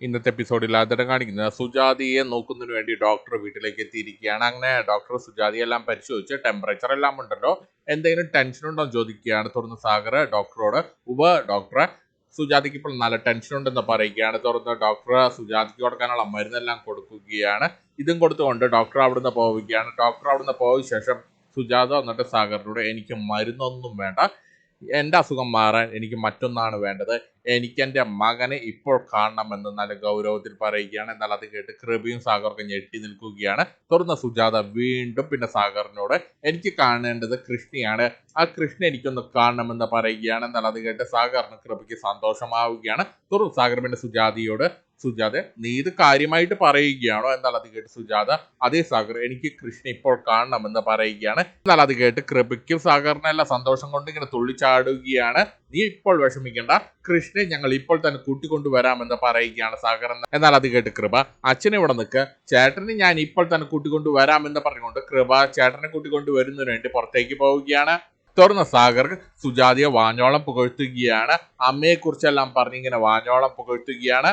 ഇന്നത്തെ എപ്പിസോഡിൽ ആദ്യം കാണിക്കുന്നത് സുജാതിയെ നോക്കുന്നതിന് വേണ്ടി ഡോക്ടർ വീട്ടിലേക്ക് എത്തിയിരിക്കുകയാണ്. അങ്ങനെ ഡോക്ടർ സുജാതിയെല്ലാം പരിശോധിച്ച് ടെമ്പറേച്ചർ എല്ലാം ഉണ്ടല്ലോ, എന്തെങ്കിലും ടെൻഷൻ ഉണ്ടോ എന്ന് ചോദിക്കുകയാണ്. തുടർന്ന് സാഗർ ഡോക്ടറോട് ഡോക്ടറെ സുജാതിക്ക് ഇപ്പോൾ നല്ല ടെൻഷൻ ഉണ്ടെന്ന് പറയുകയാണ്. തുടർന്ന് ഡോക്ടർ സുജാതിക്ക് കൊടുക്കാനുള്ള മരുന്നെല്ലാം കൊടുക്കുകയാണ്. ഇതും കൊടുത്തുകൊണ്ട് ഡോക്ടർ അവിടുന്ന് പോവുകയാണ്. ഡോക്ടർ അവിടുന്ന് പോയ ശേഷം സുജാത വന്നിട്ട് സാഗറിനോട് എനിക്ക് മരുന്നൊന്നും വേണ്ട, എൻ്റെ അസുഖം മാറാൻ എനിക്ക് മറ്റൊന്നാണ് വേണ്ടത്, എനിക്ക് എൻ്റെ മകനെ ഇപ്പോൾ കാണണമെന്ന് നല്ല ഗൗരവത്തിൽ പറയുകയാണ്. എന്നാൽ അത് കേട്ട് കൃപയും സാഗറൊക്കെ ഞെട്ടി നിൽക്കുകയാണ്. തുടർന്ന് സുജാത വീണ്ടും പിന്നെ സാഗറിനോട് എനിക്ക് കാണേണ്ടത് കൃഷ്ണയാണ്, ആ കൃഷ്ണ എനിക്കൊന്ന് കാണണമെന്ന് പറയുകയാണ്. എന്നാൽ അത് കേട്ട് സാഗറിന് കൃപയ്ക്ക് സന്തോഷമാവുകയാണ്. തുടർന്ന് സാഗർ പിന്നെ സുജാതയോട് സുജാത നീ ഇത് കാര്യമായിട്ട് പറയുകയാണോ? എന്നാൽ അത് കേട്ട് സുജാത അതേ സാഗർ, എനിക്ക് കൃഷ്ണ ഇപ്പോൾ കാണണമെന്ന് പറയുകയാണ്. എന്നാൽ അത് കേട്ട് കൃപയ്ക്കും സാഗറിനെല്ലാം സന്തോഷം കൊണ്ട് ഇങ്ങനെ തുള്ളിച്ചാടുകയാണ്. നീ ഇപ്പോൾ വിഷമിക്കേണ്ട, കൃഷ്ണനെ ഞങ്ങൾ ഇപ്പോൾ തന്നെ കൂട്ടിക്കൊണ്ടുവരാമെന്ന് പറയുകയാണ് സാഗർ. എന്നാൽ അത് കേട്ട് കൃപ അച്ഛനെ ഇവിടെ നിൽക്ക്, ചേട്ടനെ ഞാൻ ഇപ്പോൾ തന്നെ കൂട്ടിക്കൊണ്ടുവരാമെന്ന് പറഞ്ഞുകൊണ്ട് കൃപ ചേട്ടനെ കൂട്ടിക്കൊണ്ടുവരുന്നതിന് വേണ്ടി പുറത്തേക്ക് പോവുകയാണ്. തുടർന്ന് സാഗർ സുജാതിയെ വാഞ്ഞോളം പുകഴ്ത്തുകയാണ്. അമ്മയെ കുറിച്ചെല്ലാം പറഞ്ഞിങ്ങനെ വാഞ്ഞോളം പുകഴ്ത്തുകയാണ്.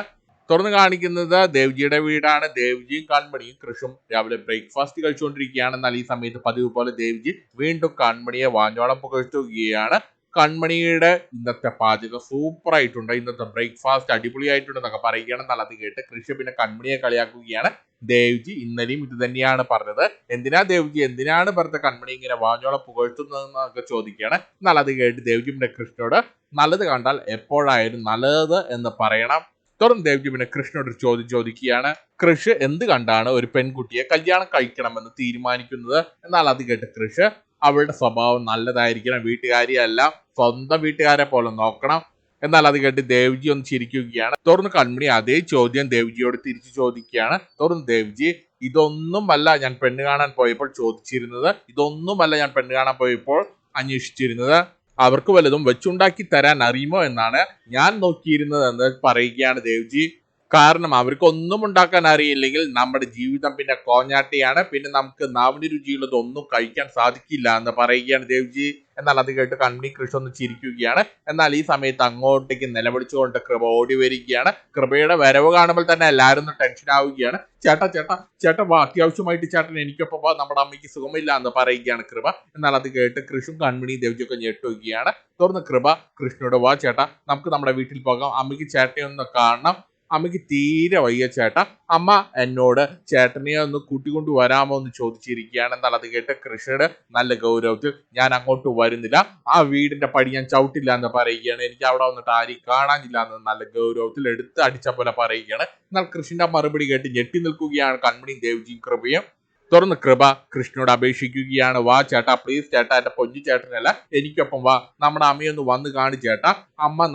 തുറന്ന് കാണിക്കുന്നത് ദേവ്ജിയുടെ വീടാണ്. ദേവ്ജിയും കൺമണിയും കൃഷും രാവിലെ ബ്രേക്ക്ഫാസ്റ്റ് കഴിച്ചുകൊണ്ടിരിക്കുകയാണ്. എന്നാൽ ഈ സമയത്ത് പതിവ് പോലെ ദേവ്ജി വീണ്ടും കൺമണിയെ വാഞ്ഞോളം പുകഴ്ത്തുകയാണ്. കൺമണിയുടെ ഇന്നത്തെ പാചകം സൂപ്പർ ആയിട്ടുണ്ട്, ഇന്നത്തെ ബ്രേക്ക്ഫാസ്റ്റ് അടിപൊളിയായിട്ടുണ്ട് എന്നൊക്കെ പറയുകയാണ്. എന്നാൽ അത് കേട്ട് കൃഷി പിന്നെ കൺമണിയെ കളിയാക്കുകയാണ്. ദേവ്ജി ഇന്നലെയും ഇത് തന്നെയാണ് പറഞ്ഞത്, എന്തിനാണ് പറഞ്ഞത് കൺമണി ഇങ്ങനെ വാഞ്ഞോളം പുകഴ്ത്തുന്നതെന്നൊക്കെ ചോദിക്കുകയാണ്. എന്നാൽ അത് കേട്ട് ദേവ്ജി പിന്നെ കൃഷ്ണനോട് നല്ലത് കണ്ടാൽ എപ്പോഴായാലും നല്ലത് എന്ന് പറയണം. തുടർന്ന് ദേവ്ജി പിന്നെ കൃഷ്ണനോട് ഒരു ചോദ്യം ചോദിക്കുകയാണ്. കൃഷ് എന്ത് കണ്ടാണ് ഒരു പെൺകുട്ടിയെ കല്യാണം കഴിക്കണമെന്ന് തീരുമാനിക്കുന്നത്? എന്നാൽ അത് കേട്ട് കൃഷ് അവളുടെ സ്വഭാവം നല്ലതായിരിക്കണം, വീട്ടുകാരിയെല്ലാം സ്വന്തം വീട്ടുകാരെ പോലെ നോക്കണം. എന്നാൽ അത് കേട്ട് ദേവ്ജി ഒന്ന് ചിരിക്കുകയാണ്. തുടർന്ന് കൺമണി അതേ ചോദ്യം ദേവ്ജിയോട് തിരിച്ചു ചോദിക്കുകയാണ്. തുടർന്ന് ദേവ്ജി ഇതൊന്നുമല്ല ഞാൻ പെണ്ണ് കാണാൻ പോയപ്പോൾ ചോദിച്ചിരുന്നത്, ഇതൊന്നുമല്ല ഞാൻ പെണ്ണ് കാണാൻ പോയപ്പോൾ അന്വേഷിച്ചിരുന്നത്, അവർക്ക് വല്ലതും വെച്ചുണ്ടാക്കി തരാൻ അറിയുമോ എന്നാണ് ഞാൻ നോക്കിയിരുന്നത് എന്ന് പറയുകയാണ് ദേവ്ജി. കാരണം അവർക്കൊന്നും ഉണ്ടാക്കാൻ അറിയില്ലെങ്കിൽ നമ്മുടെ ജീവിതം പിന്നെ കോഞ്ഞാട്ടിയാണ്, പിന്നെ നമുക്ക് നാവിന് രുചിയുള്ളത് ഒന്നും കഴിക്കാൻ സാധിക്കില്ല എന്ന് പറയുകയാണ് ദേവ്ജി. എന്നാൽ അത് കേട്ട് കൺമണി കൃഷി ഒന്ന് ചിരിക്കുകയാണ്. എന്നാൽ ഈ സമയത്ത് അങ്ങോട്ടേക്ക് നിലവിളിച്ചുകൊണ്ട് കൃപ ഓടി വരികയാണ്. കൃപയുടെ വരവ് കാണുമ്പോൾ തന്നെ എല്ലാവരും ഒന്ന് ടെൻഷൻ ആവുകയാണ്. ചേട്ടാ വാ, അത്യാവശ്യമായിട്ട് ചേട്ടൻ എനിക്കൊപ്പം വാ, നമ്മുടെ അമ്മയ്ക്ക് സുഖമില്ല എന്ന് പറയുകയാണ് കൃപ. എന്നാൽ അത് കേട്ട് കൃഷും കൺമണിയും ദേവ്ജിയൊക്കെ ഞെട്ടുകയാണ്. തുടർന്ന് കൃപ കൃഷ്ണനോട് വാ ചേട്ടാ, നമുക്ക് നമ്മുടെ വീട്ടിൽ പോകാം, അമ്മയ്ക്ക് ചേട്ടനെ ഒന്ന് കാണണം, അമ്മയ്ക്ക് തീരെ വയ്യ ചേട്ടാ, അമ്മ എന്നോട് ചേട്ടനെ ഒന്ന് കൂട്ടിക്കൊണ്ട് വരാമോ എന്ന് ചോദിച്ചിരിക്കുകയാണ്. എന്നാൽ അത് കേട്ട് കൃഷ്ണയുടെ നല്ല ഗൗരവത്തിൽ ഞാൻ അങ്ങോട്ട് വരുന്നില്ല, ആ വീടിന്റെ പടി ഞാൻ ചവിട്ടില്ല എന്ന് പറയുകയാണ്, എനിക്ക് അവിടെ വന്നിട്ട് ആരെയും കാണാനില്ല എന്ന് നല്ല ഗൗരവത്തിൽ എടുത്ത് അടിച്ച പോലെ പറയുകയാണ്. എന്നാൽ കൃഷ്ണന്റെ മറുപടി കേട്ട് ഞെട്ടി നിൽക്കുകയാണ് കൺമണിയും ദേവ്ജിയും കൃപയും. തുടർന്ന് കൃപ കൃഷ്ണനോട് അപേക്ഷിക്കുകയാണ്, വാ ചേട്ടാ പ്ലീസ് ചേട്ടാ, എന്റെ പൊന്നു ചേട്ടനല്ല, എനിക്കൊപ്പം വാ, നമ്മുടെ അമ്മയൊന്ന് വന്ന് കാണി ചേട്ടാ,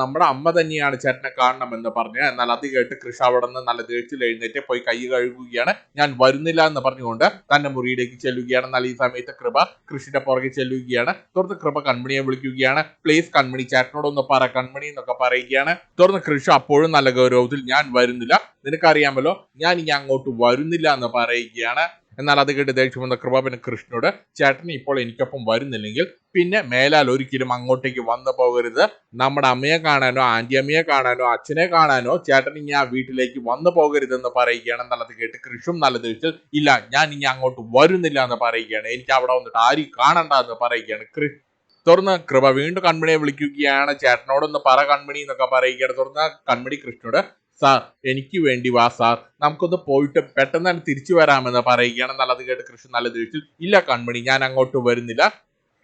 നമ്മുടെ അമ്മ തന്നെയാണ് ചേട്ടനെ കാണണമെന്ന് പറഞ്ഞു. എന്നാൽ അത് കേട്ട് കൃഷ അവിടെ നിന്ന് നല്ല ദേഷ്യത്തിൽ എഴുന്നേറ്റ് പോയി കൈ കഴുകുകയാണ്. ഞാൻ വരുന്നില്ല എന്ന് പറഞ്ഞുകൊണ്ട് തന്റെ മുറിയിലേക്ക് ചെല്ലുകയാണ്. എന്നാൽ ഈ സമയത്ത് കൃപ കൃഷിന്റെ പുറകെ ചെല്ലുകയാണ്. തുടർന്ന് കൃപ കൺമണിയെ വിളിക്കുകയാണ്. പ്ലീസ് കൺമണി ചേട്ടനോടൊന്ന് പറ കൺമണി എന്നൊക്കെ പറയുകയാണ്. തുടർന്ന് കൃഷ അപ്പോഴും നല്ല ഗൗരവത്തിൽ ഞാൻ വരുന്നില്ല, നിനക്കറിയാമല്ലോ ഞാൻ ഇനി അങ്ങോട്ട് വരുന്നില്ല എന്ന് പറയുകയാണ്. എന്നാൽ അത് കേട്ട് ദേഷ്യം വന്ന കൃപ പിന്നെ കൃഷ്ണനോട് ചേട്ടൻ ഇപ്പോൾ എനിക്കൊപ്പം വരുന്നില്ലെങ്കിൽ പിന്നെ മേലാൽ ഒരിക്കലും അങ്ങോട്ടേക്ക് വന്നു പോകരുത്, നമ്മുടെ അമ്മയെ കാണാനോ ആന്റി അമ്മയെ കാണാനോ അച്ഛനെ കാണാനോ ചേട്ടൻ ഇനി ആ വീട്ടിലേക്ക് വന്നു പോകരുതെന്ന് പറയുകയാണ്. എന്നാൽ അത് കേട്ട് കൃഷും നല്ല ദേഷ്യത്തിൽ ഇല്ല ഞാൻ ഇനി അങ്ങോട്ട് വരുന്നില്ല എന്ന് പറയുകയാണ്, എനിക്ക് അവിടെ വന്നിട്ട് ആരും കാണണ്ട എന്ന് പറയുകയാണ് കൃഷ്. തുറന്ന് കൃപ വീണ്ടും കൺമണിയെ വിളിക്കുകയാണ്, ചേട്ടനോടൊന്ന് പറ കൺമണി എന്നൊക്കെ പറയുകയാണ്. തുറന്ന് കൺമണി കൃഷ്ണനോട് സാർ എനിക്ക് വേണ്ടി വാ സാർ, നമുക്കൊന്ന് പോയിട്ട് പെട്ടെന്ന് തന്നെ തിരിച്ചു വരാമെന്ന് പറയുകയാണ്. എന്നാൽ അത് കേട്ട് കൃഷ്ണൻ നല്ല ദേഷ്യത്തിൽ ഇല്ല കൺമണി ഞാൻ അങ്ങോട്ട് വരുന്നില്ല,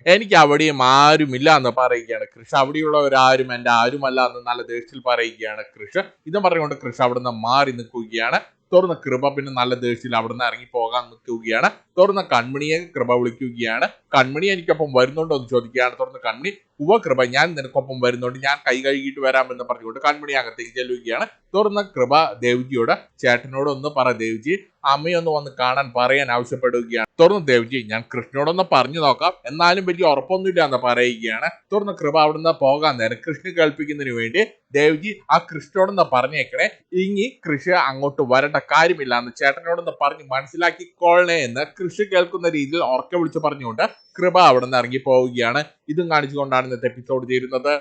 എനിക്ക് അവിടെയും ആരുമില്ല എന്ന് പറയുകയാണ് കൃഷ്. അവിടെയുള്ളവരാരും എൻ്റെ ആരുമല്ല എന്ന് നല്ല ദേഷ്യത്തിൽ പറയുകയാണ് കൃഷ്. ഇതും പറഞ്ഞുകൊണ്ട് കൃഷ് അവിടുന്ന് മാറി നിൽക്കുകയാണ്. തുറന്ന കൃപ പിന്നെ നല്ല ദേഷ്യത്തിൽ അവിടുന്ന് ഇറങ്ങി പോകാൻ നിൽക്കുകയാണ്. തുറന്ന കൺമണിയെ കൃപ വിളിക്കുകയാണ്. കൺമണി എനിക്കൊപ്പം വരുന്നുണ്ടോ എന്ന് ചോദിക്കുകയാണ്. തുറന്ന് കൺമണി കൃപ ഞാൻ നിനക്കൊപ്പം വരുന്നുണ്ട്, ഞാൻ കൈ കഴുകിയിട്ട് വരാമെന്ന് പറഞ്ഞുകൊണ്ട് കൺമണി അകത്തേക്ക് ചെല്ലുകയാണ്. തുറന്ന കൃപ ദേവ്ജിയോട് ചേട്ടനോടൊന്ന് പറ ദേവ്ജി, അമ്മയൊന്ന് വന്ന് കാണാൻ പറയാൻ ആവശ്യപ്പെടുകയാണ്. തുറന്ന് ദേവ്ജി ഞാൻ കൃഷ്ണനോടൊന്ന് പറഞ്ഞു നോക്കാം, എന്നാലും വലിയ ഉറപ്പൊന്നുമില്ല എന്ന് പറയുകയാണ്. തുറന്ന് കൃപ അവിടുന്ന് പോകാൻ നേരം കൃഷ്ണ കേൾപ്പിക്കുന്നതിന് വേണ്ടി ദേവ്ജി ആ കൃഷ്ണനോടൊന്ന് പറഞ്ഞേക്കണേ, ഇനി കൃഷി അങ്ങോട്ട് വരേണ്ട കാര്യമില്ല എന്ന് ചേട്ടനോടൊന്ന് പറഞ്ഞ് മനസ്സിലാക്കിക്കൊള്ളണേ എന്ന് കൃഷി കേൾക്കുന്ന രീതിയിൽ ഉറക്കെ വിളിച്ച് പറഞ്ഞുകൊണ്ട് കൃപ അവിടെ നിന്ന് ഇറങ്ങി പോവുകയാണ്. ഇതും കാണിച്ചുകൊണ്ടാണ് ഇന്നത്തെ എപ്പിസോഡ് തീരുന്നത്.